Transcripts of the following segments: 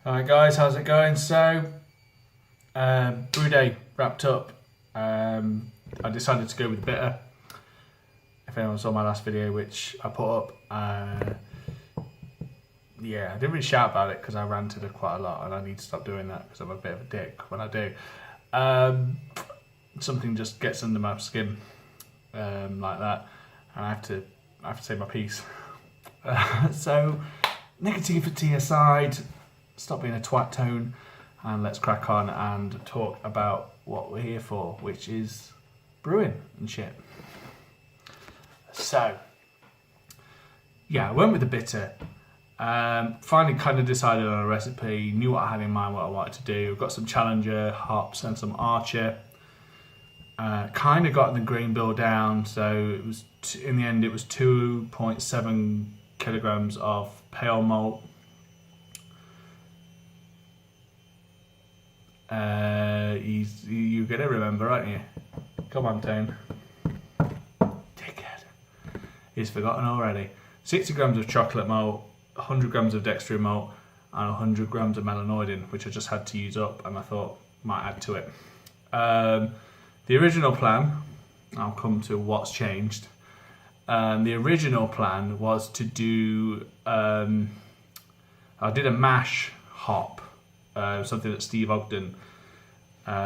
Alright guys, how's it going? So, brew day wrapped up. I decided to go with bitter. If anyone saw my last video, which I put up, yeah, I didn't really shout about it because I ranted quite a lot, and I need to stop doing that because I'm a bit of a dick when I do. Something just gets under my skin like that, and I have to say my piece. So, negativity aside, stop being a twat tone, and let's crack on and talk about what we're here for, which is brewing and shit. So, yeah, I went with the bitter. Finally kind of decided on a recipe, knew what I had in mind, what I wanted to do. Got some Challenger hops and some Archer. Kind of got the grain bill down, so it was in the end it was 2.7 kilograms of pale malt. You're gonna remember, aren't you? Come on, Tone. Dickhead. He's forgotten already. 60 grams of chocolate malt, 100 grams of dextrin malt, and 100 grams of melanoidin, which I just had to use up, and I thought might add to it. The original plan, I'll come to what's changed. The original plan was to do, I did a mash hop, something that Steve Ogden,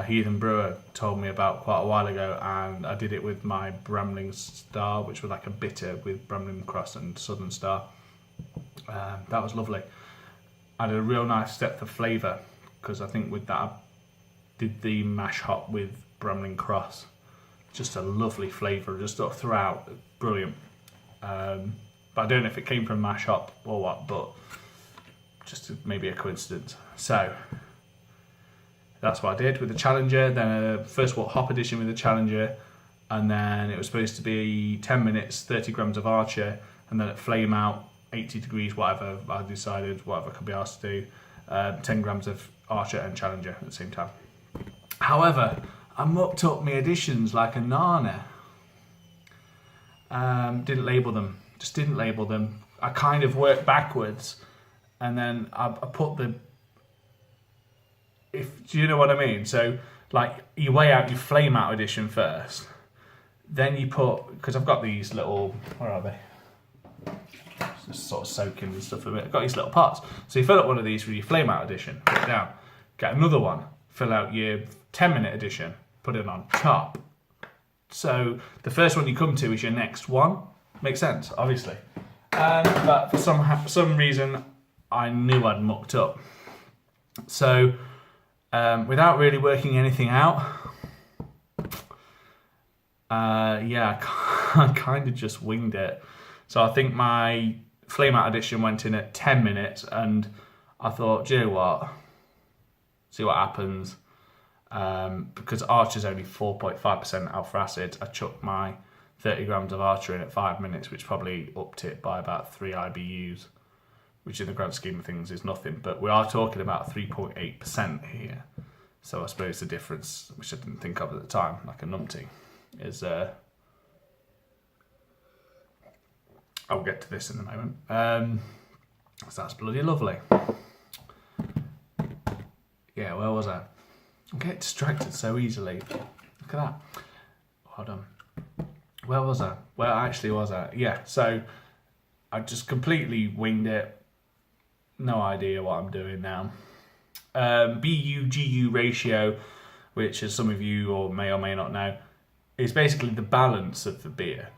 Heathen Brewer, told me about quite a while ago, and I did it with my Bramling Star, which was like a bitter with Bramling Cross and Southern Star. That was lovely. I had a real nice depth of flavour, because I think with that I did the mash hop with Bramling Cross. Just a lovely flavour, just sort of throughout, brilliant. But I don't know if it came from mash hop or what, but just maybe a coincidence. So that's what I did with the Challenger. Then first hop edition with the Challenger, and then it was supposed to be 10 minutes, 30 grams of Archer, and then at flame out, 80 degrees, whatever I decided, whatever I could be asked to do, 10 grams of Archer and Challenger at the same time. However, I mucked up my additions like a nana. Didn't label them, just didn't label them. I kind of worked backwards, and then I put the, do you know what I mean? So like you weigh out your flame out edition first, then you put, because I've got these little, where are they? Just sort of soaking and stuff a bit. I've got these little pots. So you fill up one of these with your flame out edition, put it down. Get another one, fill out your 10-minute edition, put it on top. So the first one you come to is your next one. Makes sense, obviously. But for some reason, I knew I'd mucked up. So without really working anything out, yeah, I kind of just winged it. So I think my flame out edition went in at 10 minutes, and I thought, do you know what? See what happens. Because Archer's only 4.5% alpha acid, I chucked my 30 grams of Archer in at 5 minutes, which probably upped it by about 3 IBUs, which in the grand scheme of things is nothing. But we are talking about 3.8% here. So I suppose the difference, which I didn't think of at the time, like a numpty, is I'll get to this in a moment. So that's bloody lovely. Yeah, where was I? I get distracted so easily. Look at that. Well done. Where was I? Where actually was I? Yeah, so I just completely winged it. No idea what I'm doing now. BU-GU ratio, which as some of you or may not know, is basically the balance of the beer,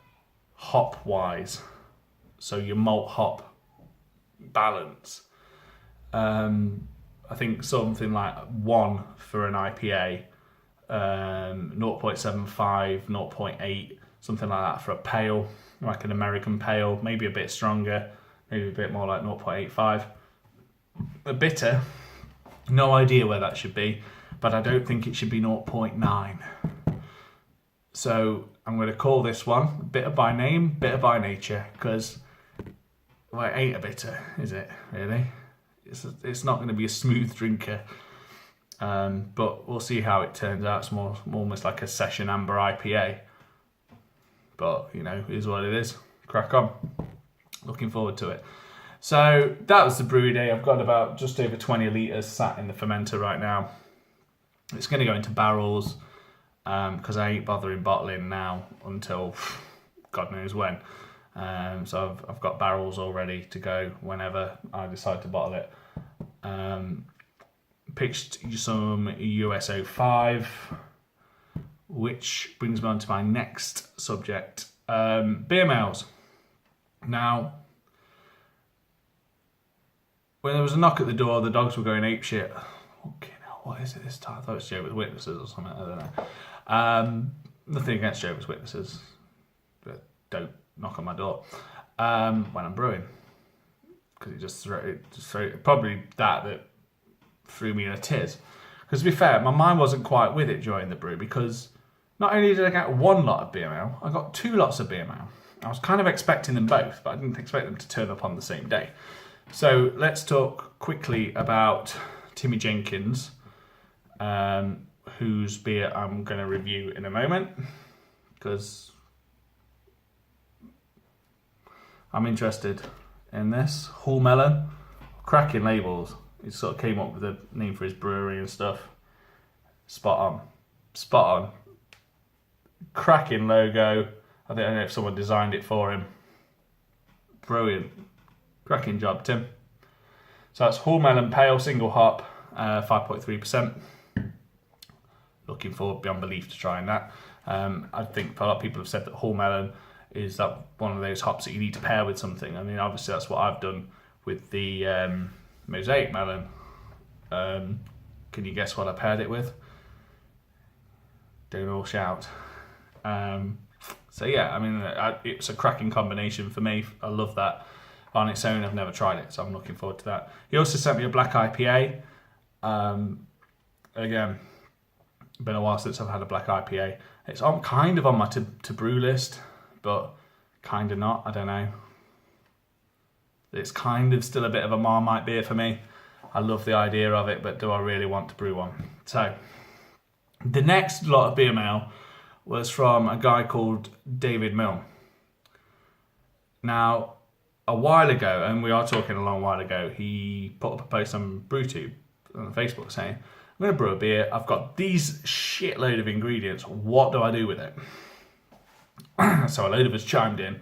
hop-wise. So your malt hop balance. I think something like 1 for an IPA, 0.75, 0.8, something like that for a pale, like an American pale, maybe a bit stronger, maybe a bit more like 0.85. A bitter, no idea where that should be, but I don't think it should be 0.9. So I'm going to call this one bitter by name, bitter by nature, because, well, it ain't a bitter, is it, really? It's not going to be a smooth drinker, but we'll see how it turns out. It's almost like a session amber IPA, but you know, it is what it is. Crack on. Looking forward to it. So that was the brewery day. I've got about just over 20 litres sat in the fermenter right now. It's going to go into barrels because I ain't bothering bottling now until God knows when. So I've got barrels all ready to go whenever I decide to bottle it. Pitched some USO 5, which brings me on to my next subject, beer males. Now, when there was a knock at the door, the dogs were going apeshit. Okay, now what is it this time? I thought it was Jehovah's Witnesses or something. I don't know. Nothing against Jehovah's Witnesses, but don't knock on my door when I'm brewing, because it just threw probably that threw me in a tiz. Because to be fair, my mind wasn't quite with it during the brew, because not only did I get one lot of beer ale, I got 2 lots of beer ale. I was kind of expecting them both, but I didn't expect them to turn up on the same day. So let's talk quickly about Timmi Jenkins, whose beer I'm going to review in a moment, because I'm interested in this. Hull Melon, cracking labels. He sort of came up with a name for his brewery and stuff. Spot on. Cracking logo. I don't know if someone designed it for him. Brilliant. Cracking job, Tim. So that's Hull Melon Pale, single hop, 5.3%. Looking forward beyond belief to trying that. I think a lot of people have said that Hull Melon is that one of those hops that you need to pair with something. I mean, obviously that's what I've done with the Mosaic Melon. Can you guess what I paired it with? Don't all shout. So yeah, I mean, it's a cracking combination for me. I love that. On its own, I've never tried it, so I'm looking forward to that. He also sent me a black IPA. Again, been a while since I've had a black IPA. It's kind of on my to brew list, but kind of not. I don't know. It's kind of still a bit of a Marmite beer for me. I love the idea of it, but do I really want to brew one? So the next lot of beer mail was from a guy called David Milne. Now, a while ago, and we are talking a long while ago, he put up a post on BrewTube on Facebook saying, I'm going to brew a beer. I've got these shitload of ingredients. What do I do with it? So a load of us chimed in.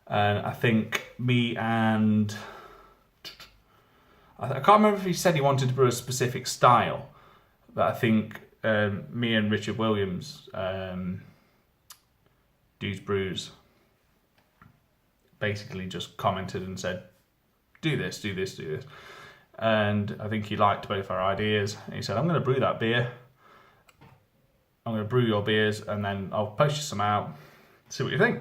And I think me and... I can't remember if he said he wanted to brew a specific style. But I think me and Richard Williams, Dudes Brews, basically just commented and said, do this. And I think he liked both our ideas. And he said, I'm going to brew that beer. I'm going to brew your beers and then I'll post you some out. See what you think.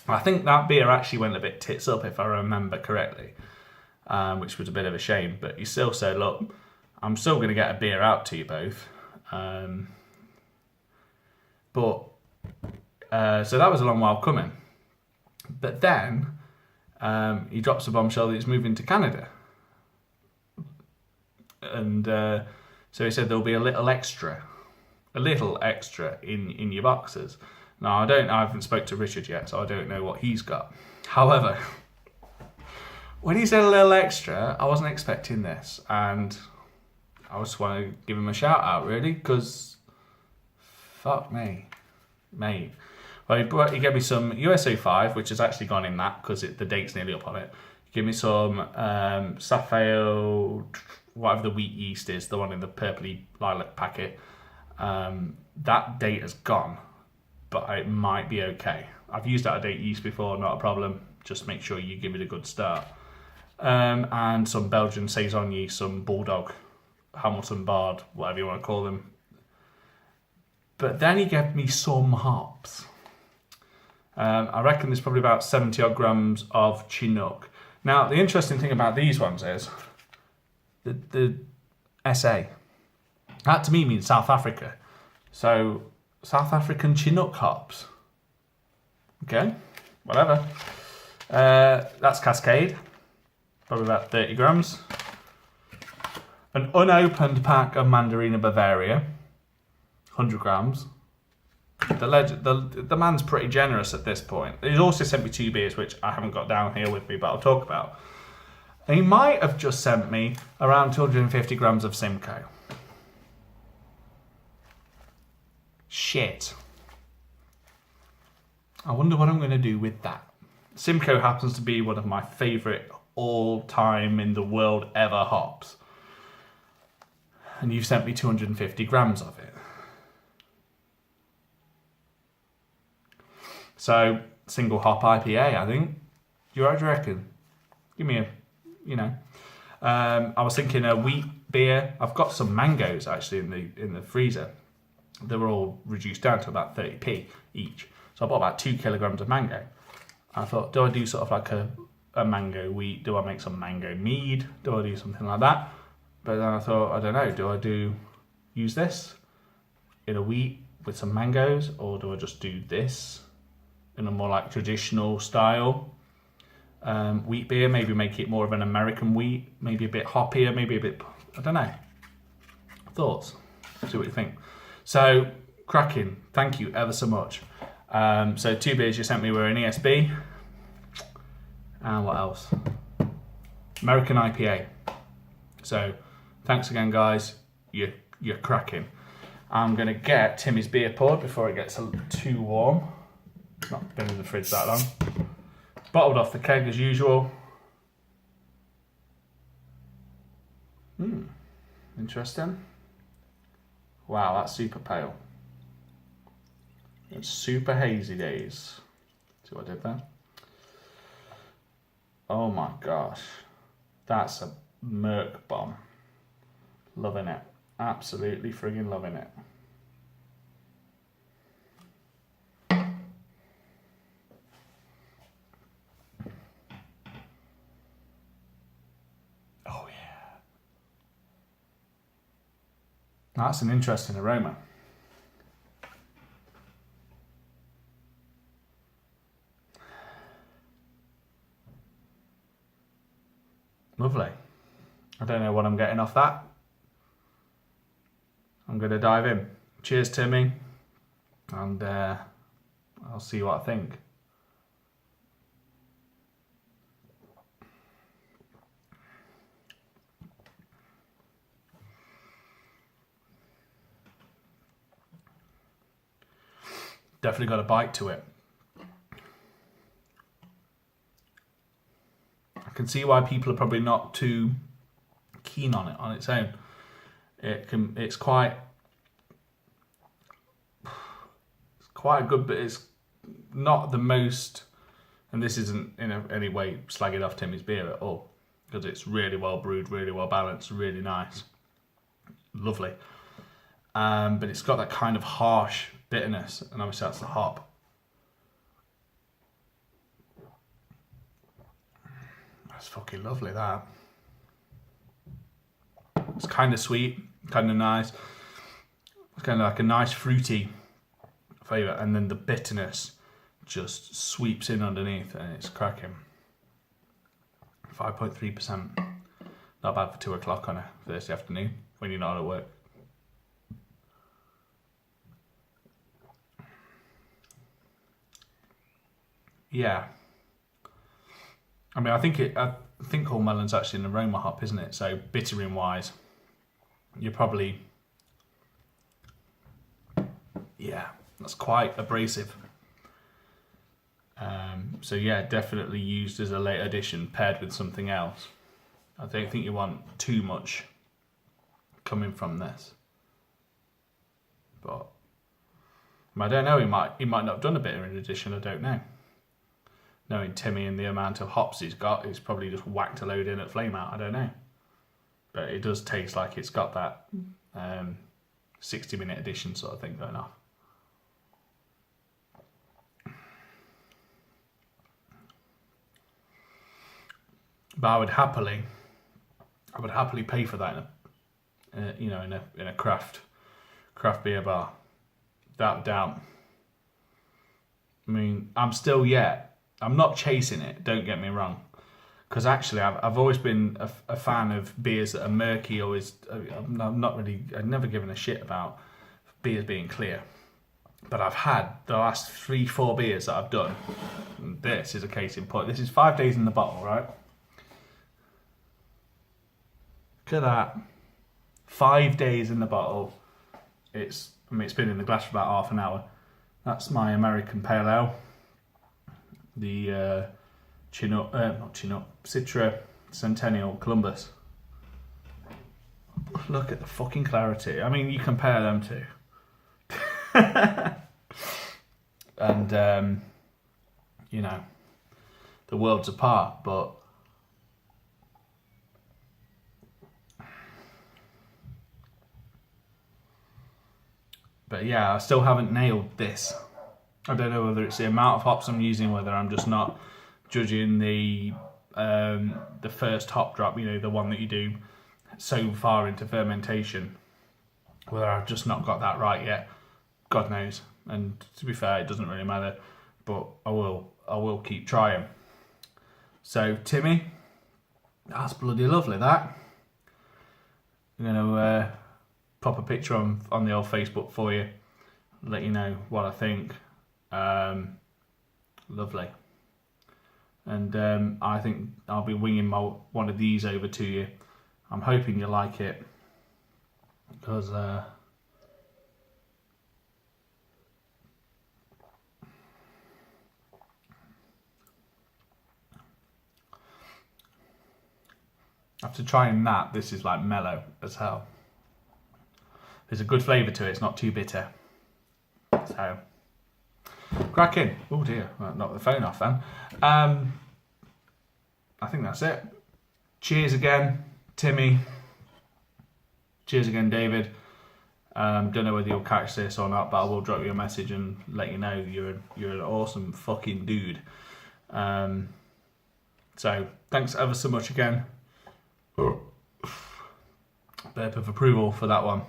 I think that beer actually went a bit tits up, if I remember correctly, which was a bit of a shame. But he still said, look, I'm still going to get a beer out to you both. So that was a long while coming. But then he drops a bombshell that he's moving to Canada. And so he said there'll be a little extra in your boxes. Now, I haven't spoke to Richard yet, so I don't know what he's got. However, when he said a little extra, I wasn't expecting this. And I just want to give him a shout out, really, because fuck me, mate. Well, he gave me some USO 5, which has actually gone in that because the date's nearly up on it. He gave me some Sapphire, whatever the wheat yeast is, the one in the purpley lilac packet. That date has gone, but it might be okay. I've used out of date yeast before, not a problem. Just make sure you give it a good start. And some Belgian Saison yeast, some Bulldog, Hamilton Bard, whatever you want to call them. But then he gave me some hops. I reckon there's probably about 70 odd grams of Chinook. Now, the interesting thing about these ones is the SA. That to me means South Africa. So, South African Chinook hops. Okay, whatever. That's Cascade. Probably about 30 grams. An unopened pack of Mandarina Bavaria. 100 grams. The man's pretty generous at this point. He's also sent me 2 beers, which I haven't got down here with me, but I'll talk about. He might have just sent me around 250 grams of Simcoe. Shit. I wonder what I'm going to do with that. Simcoe happens to be one of my favourite all-time in the world ever hops. And you've sent me 250 grams of it. So, single hop IPA, I think. Do you reckon? Give me a, you know. I was thinking a wheat beer. I've got some mangoes actually in the freezer. They were all reduced down to about 30p each. So I bought about 2 kilograms of mango. I thought, do I do sort of like a mango wheat? Do I make some mango mead? Do I do something like that? But then I thought, I don't know, do I use this in a wheat with some mangoes, or do I just do this in a more like traditional style wheat beer? Maybe make it more of an American wheat, maybe a bit hoppier, maybe a bit, I don't know. Thoughts? See what you think. So, cracking. Thank you ever so much. So 2 beers you sent me were an ESB. And what else? American IPA. So, thanks again, guys. You're cracking. I'm going to get Timmy's beer poured before it gets too warm. It's not been in the fridge that long. Bottled off the keg as usual. Interesting. Wow, that's super pale. It's super hazy days. See what I did there? Oh my gosh. That's a Merc bomb. Loving it. Absolutely friggin' loving it. Oh yeah. That's an interesting aroma. Lovely. I don't know what I'm getting off that. I'm going to dive in. Cheers, Timmy. And I'll see what I think. Definitely got a bite to it. I can see why people are probably not too keen on it on its own. It's quite good, but it's not the most, and this isn't in any way slagging off Timmy's beer at all, because it's really well brewed, really well balanced, really nice, lovely. But it's got that kind of harsh bitterness, and obviously that's the hop. That's fucking lovely, that. It's kind of sweet, kind of nice. It's kind of like a nice fruity flavour, and then the bitterness just sweeps in underneath, and it's cracking. 5.3%. Not bad for 2 o'clock on a Thursday afternoon when you're not at work. Yeah. I mean, I think Hull Melon's actually an aroma hop, isn't it? So bittering wise, you're probably, yeah, that's quite abrasive. So yeah, definitely used as a late addition paired with something else. I don't think you want too much coming from this. But I don't know, he might not have done a bitter in addition, I don't know. Knowing Timmy and the amount of hops he's got, he's probably just whacked a load in at flame out, I don't know. But it does taste like it's got that 60-minute addition sort of thing going on. But I would happily pay for that in a craft beer bar. Without doubt. I mean, I'm not chasing it, don't get me wrong. Because actually, I've always been a fan of beers that are murky. I've never given a shit about beers being clear. But I've had the last 3-4 beers that I've done. And this is a case in point. This is 5 days in the bottle, right? Look at that. 5 days in the bottle. It's been in the glass for about half an hour. That's my American Pale Ale. The Citra Centennial Columbus. Look at the fucking clarity. I mean, you compare them two. And, you know, the worlds apart, but yeah, I still haven't nailed this. I don't know whether it's the amount of hops I'm using, whether I'm just not judging the first hop drop, you know, the one that you do so far into fermentation, whether I've just not got that right yet. God knows. And to be fair, it doesn't really matter, but I will keep trying. So Timmi, that's bloody lovely, that. I'm gonna pop a picture on the old Facebook for you, let you know what I think. Lovely. And I think I'll be winging one of these over to you. I'm hoping you like it, because after trying that, this is like mellow as hell. There's a good flavour to it, it's not too bitter. So, cracking. Oh dear, well, knocked the phone off then. I think that's it. Cheers again, Timmi. Cheers again, David. Don't know whether you'll catch this or not, but I will drop you a message and let you know you're an awesome fucking dude. So, thanks ever so much again. Burp of approval for that one.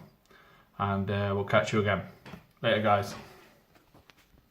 And we'll catch you again. Later, guys.